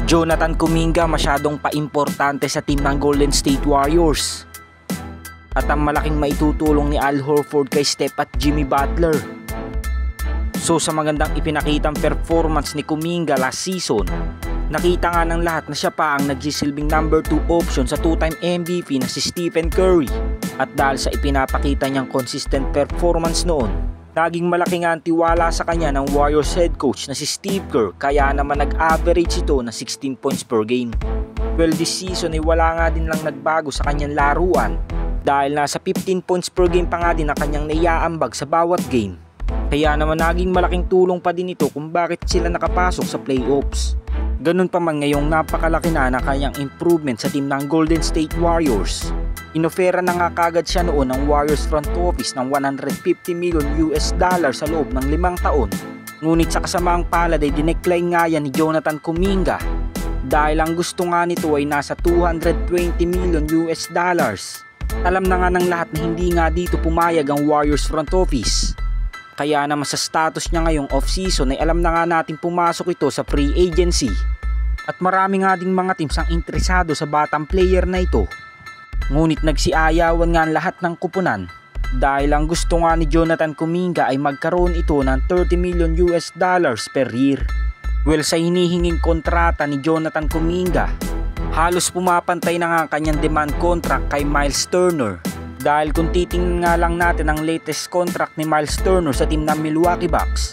Jonathan Kuminga masyadong paimportante sa team ng Golden State Warriors. At ang malaking maitutulong ni Al Horford kay Steph at Jimmy Butler. So sa magandang ipinakitang performance ni Kuminga last season, nakita nga ng lahat na siya pa ang nagsisilbing number 2 option sa 2-time MVP na si Stephen Curry. At dahil sa ipinapakita niyang consistent performance noon, naging malaki nga ang tiwala sa kanya ng Warriors head coach na si Steve Kerr, kaya naman nag-average ito na 16 points per game. Well, this season ay wala nga din lang nagbago sa kanyang laruan dahil nasa 15 points per game pa nga din na kanyang naiaambag sa bawat game. Kaya naman naging malaking tulong pa din ito kung bakit sila nakapasok sa playoffs. Ganun pa man ngayong napakalaki na kanyang improvement sa team ng Golden State Warriors. Inofera na nga kagad siya noon ng Warriors front office ng $150 million sa loob ng 5 taon. Ngunit sa kasamaang palad ay dinecline nga yan ni Jonathan Kuminga dahil ang gusto nga nito ay nasa $220 million. Alam na nga ng lahat na hindi nga dito pumayag ang Warriors front office. Kaya naman sa status niya ngayong off-season ay alam na nga natin pumasok ito sa free agency. At marami nga ding mga teams ang interesado sa batang player na ito. Ngunit nagsiayawan nga ang lahat ng kupunan dahil ang gusto nga ni Jonathan Kuminga ay magkaroon ito ng $30 million per year. Well, sa hinihinging kontrata ni Jonathan Kuminga, halos pumapantay na nga ang kanyang demand contract kay Miles Turner. Dahil kung titingnan nga lang natin ang latest contract ni Miles Turner sa team ng Milwaukee Bucks,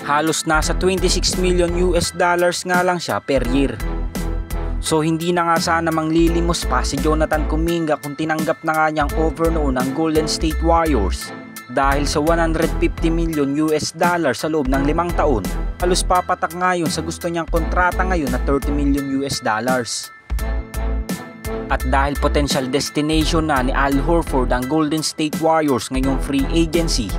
halos nasa $26 million nga lang siya per year. So hindi na nga sana manglilimos pa si Jonathan Kuminga kung tinanggap na nga niyang offer noon ng Golden State Warriors. Dahil sa $150 million sa loob ng 5 taon, halos papatak nga yun sa gusto niyang kontrata ngayon na $30 million. At dahil potential destination na ni Al Horford ang Golden State Warriors ngayong free agency,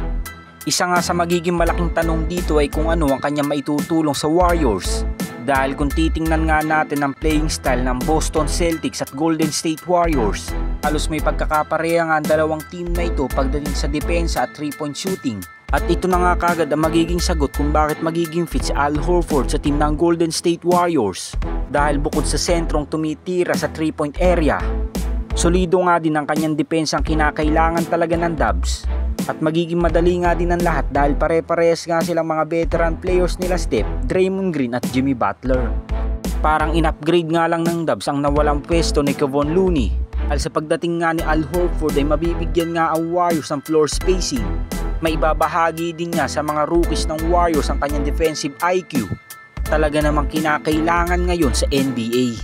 isa nga sa magiging malaking tanong dito ay kung ano ang kanya maitutulong sa Warriors. Dahil kung titingnan nga natin ang playing style ng Boston Celtics at Golden State Warriors, halos may pagkakapareha nga ang dalawang team na ito pagdating sa depensa at 3-point shooting. At ito na nga kagad ang magiging sagot kung bakit magiging fit si Al Horford sa team ng Golden State Warriors. Dahil bukod sa sentrong tumitira sa 3-point area, solido nga din ang kanyang depensang kinakailangan talaga ng Dubs. At magiging madali nga din ang lahat dahil pare-parehas nga silang mga veteran players nila Steph, Draymond Green at Jimmy Butler. Parang in-upgrade nga lang ng Dubs ang nawalang pwesto ni Kevon Looney. Al sa pagdating nga ni Al Horford ay mabibigyan nga ang Warriors ng floor spacing. May ibabahagi din nga sa mga rookies ng Warriors ang kanyang defensive IQ. Talaga namang kinakailangan ngayon sa NBA.